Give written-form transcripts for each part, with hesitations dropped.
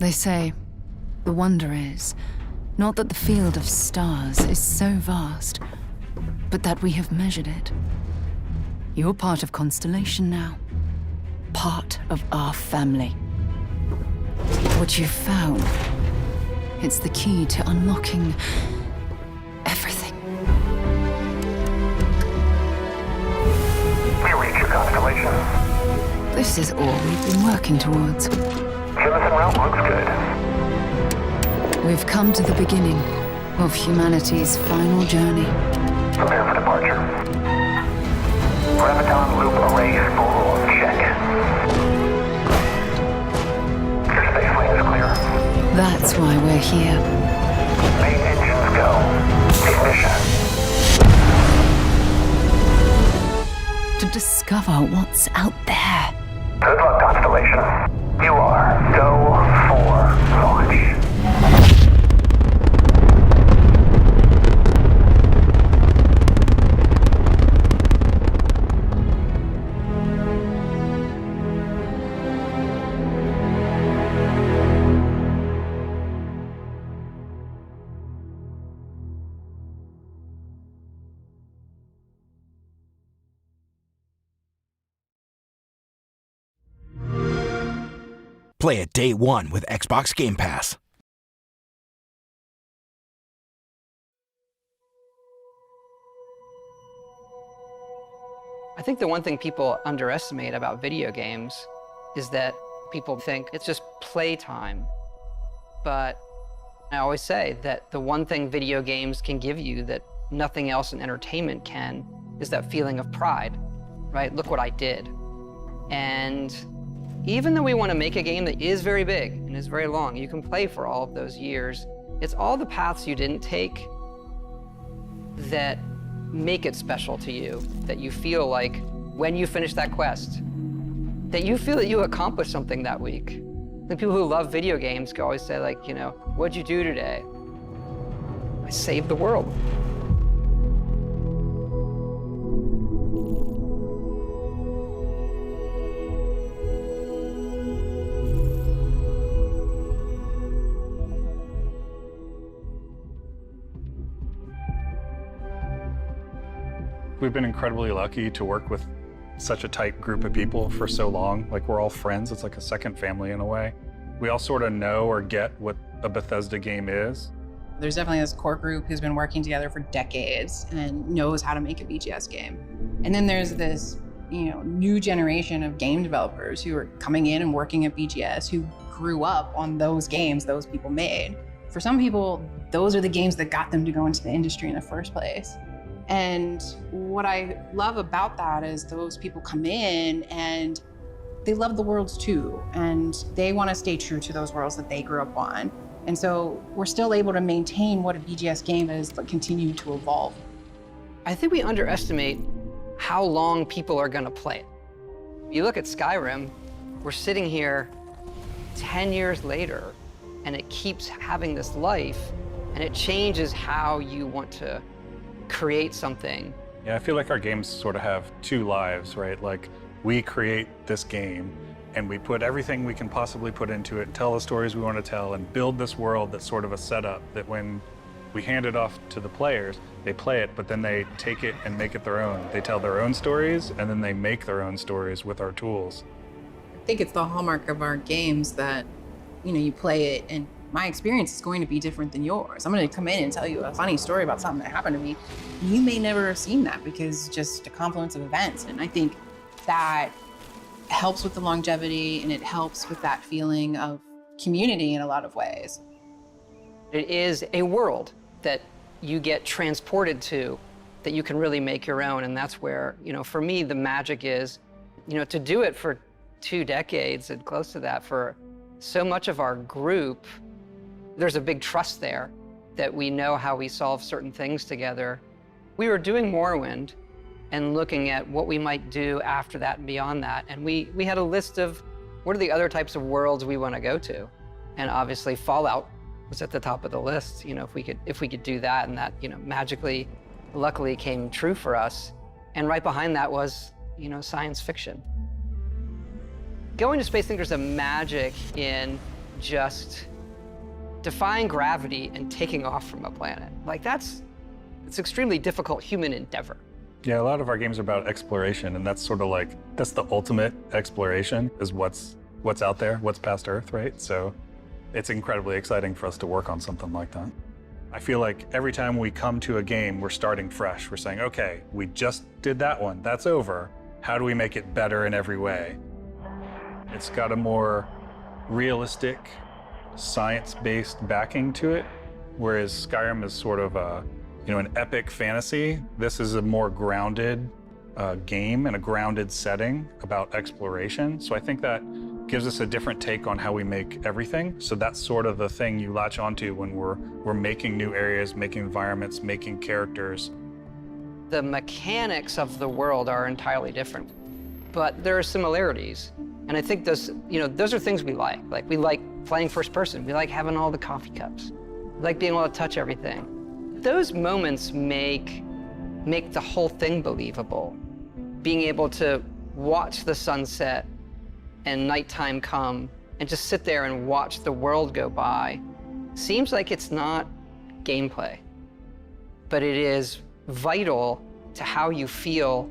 They say, the wonder is, not that the field of stars is so vast, but that we have measured it. You're part of Constellation now. Part of our family. What you've found, it's the key to unlocking everything. We reach your constellation. This is all we've been working towards. Jemison route looks good. We've come to the beginning of humanity's final journey. Prepare for departure. Graviton loop array full check. Your space lane is clear. That's why we're here. Main engines go. Ignition. To discover what's out there. Good luck, Constellation. You are go for launch. Play it day one with Xbox Game Pass. I think the one thing people underestimate about video games is that people think it's just playtime. But I always say that the one thing video games can give you that nothing else in entertainment can is that feeling of pride, right? Look what I did. And even though we want to make a game that is very big and is very long, you can play for all of those years. It's all the paths you didn't take that make it special to you, that you feel like when you finish that quest, that you feel that you accomplished something that week. The people who love video games can always say, like, you know, what'd you do today? I saved the world. We've been incredibly lucky to work with such a tight group of people for so long. Like, we're all friends. It's like a second family in a way. We all sort of know or get what a Bethesda game is. There's definitely this core group who's been working together for decades and knows how to make a BGS game. And then there's this, new generation of game developers who are coming in and working at BGS who grew up on those games those people made. For some people, those are the games that got them to go into the industry in the first place. And what I love about that is those people come in and they love the worlds too, and they want to stay true to those worlds that they grew up on. And so we're still able to maintain what a BGS game is, but continue to evolve. I think we underestimate how long people are going to play it. You look at Skyrim, we're sitting here 10 years later, and it keeps having this life, and it changes how you want to create something. Yeah, I feel like our games sort of have two lives, right? Like, we create this game and we put everything we can possibly put into it and tell the stories we want to tell and build this world that's sort of a setup that when we hand it off to the players, they play it, but then they take it and make it their own. They tell their own stories and then they make their own stories with our tools. I think it's the hallmark of our games that, you play it and my experience is going to be different than yours. I'm going to come in and tell you a funny story about something that happened to me. You may never have seen that because it's just a confluence of events. And I think that helps with the longevity and it helps with that feeling of community in a lot of ways. It is a world that you get transported to that you can really make your own. And that's where, for me, the magic is, to do it for 2 decades and close to that for so much of our group. There's a big trust there that we know how we solve certain things together. We were doing Morrowind and looking at what we might do after that and beyond that. And we had a list of what are the other types of worlds we want to go to. And obviously Fallout was at the top of the list, if we could do that, and that, magically, luckily came true for us. And right behind that was, science fiction. Going to space, I think there's a magic in just defying gravity and taking off from a planet. Like it's extremely difficult human endeavor. Yeah, a lot of our games are about exploration, and that's sort of like, that's the ultimate exploration, is what's out there, what's past Earth, right? So it's incredibly exciting for us to work on something like that. I feel like every time we come to a game, we're starting fresh. We're saying, okay, we just did that one, that's over. How do we make it better in every way? It's got a more realistic, science-based backing to it, whereas Skyrim is sort of an epic fantasy. This is a more grounded game and a grounded setting about exploration. So I think that gives us a different take on how we make everything. So that's sort of the thing you latch onto when we're making new areas, making environments, making characters. The mechanics of the world are entirely different, but there are similarities. And I think those are things we like. Like, we like playing first person. We like having all the coffee cups. We like being able to touch everything. Those moments make the whole thing believable. Being able to watch the sunset and nighttime come and just sit there and watch the world go by seems like it's not gameplay, but it is vital to how you feel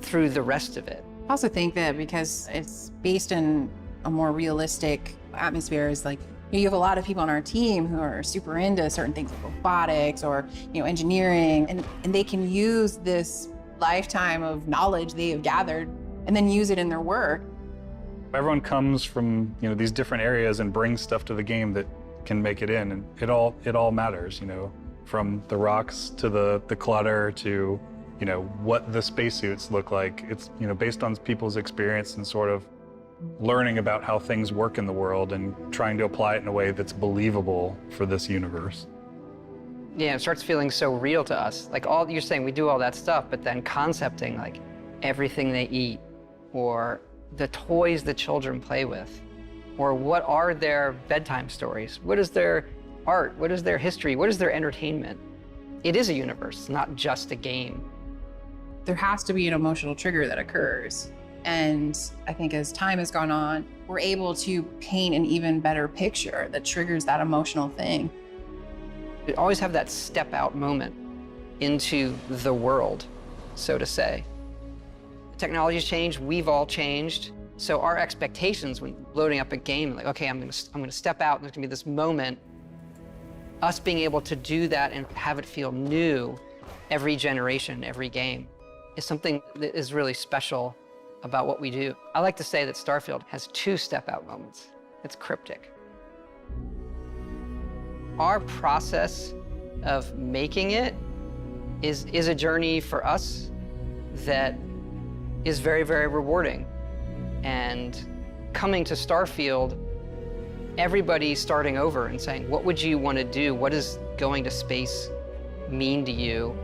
through the rest of it. I also think that because it's based in a more realistic atmosphere, is like, you have a lot of people on our team who are super into certain things like robotics or engineering, and they can use this lifetime of knowledge they have gathered and then use it in their work. Everyone comes from these different areas and brings stuff to the game that can make it in, and it all matters. From the rocks to the clutter to what the spacesuits look like. It's based on people's experience and sort of learning about how things work in the world and trying to apply it in a way that's believable for this universe. Yeah, it starts feeling so real to us. Like, all you're saying, we do all that stuff, but then concepting like everything they eat, or the toys the children play with, or what are their bedtime stories? What is their art? What is their history? What is their entertainment? It is a universe, not just a game. There has to be an emotional trigger that occurs. And I think as time has gone on, we're able to paint an even better picture that triggers that emotional thing. You always have that step out moment into the world, so to say. Technology's changed, we've all changed. So our expectations when loading up a game, like, okay, I'm gonna step out, and there's gonna be this moment. Us being able to do that and have it feel new every generation, every game, is something that is really special about what we do. I like to say that Starfield has 2 step-out moments. It's cryptic. Our process of making it is a journey for us that is very, very rewarding. And coming to Starfield, everybody's starting over and saying, what would you want to do? What does going to space mean to you?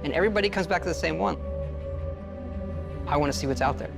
And everybody comes back to the same one. I want to see what's out there.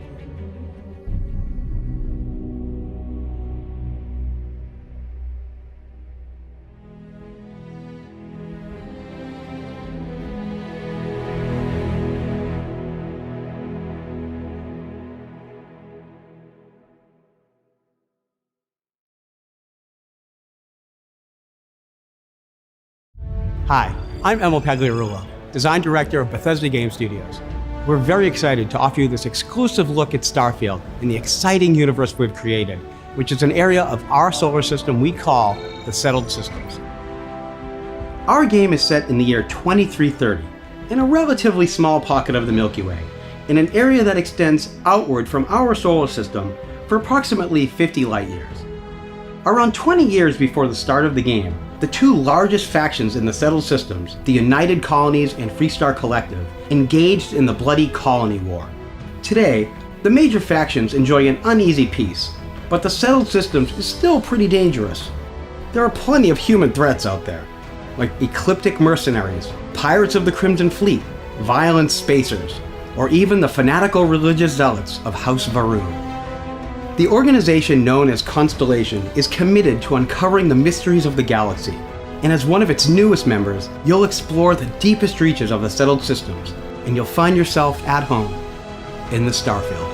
Hi, I'm Emil Pagliarulo, Design Director of Bethesda Game Studios. We're very excited to offer you this exclusive look at Starfield and the exciting universe we've created, which is an area of our solar system we call the Settled Systems. Our game is set in the year 2330, in a relatively small pocket of the Milky Way, in an area that extends outward from our solar system for approximately 50 light years. Around 20 years before the start of the game, the 2 largest factions in the Settled Systems, the United Colonies and Freestar Collective, engaged in the bloody Colony War. Today, the major factions enjoy an uneasy peace, but the Settled Systems is still pretty dangerous. There are plenty of human threats out there, like ecliptic mercenaries, pirates of the Crimson Fleet, violent spacers, or even the fanatical religious zealots of House Varun. The organization known as Constellation is committed to uncovering the mysteries of the galaxy, and as one of its newest members, you'll explore the deepest reaches of the Settled Systems, and you'll find yourself at home in the Starfield.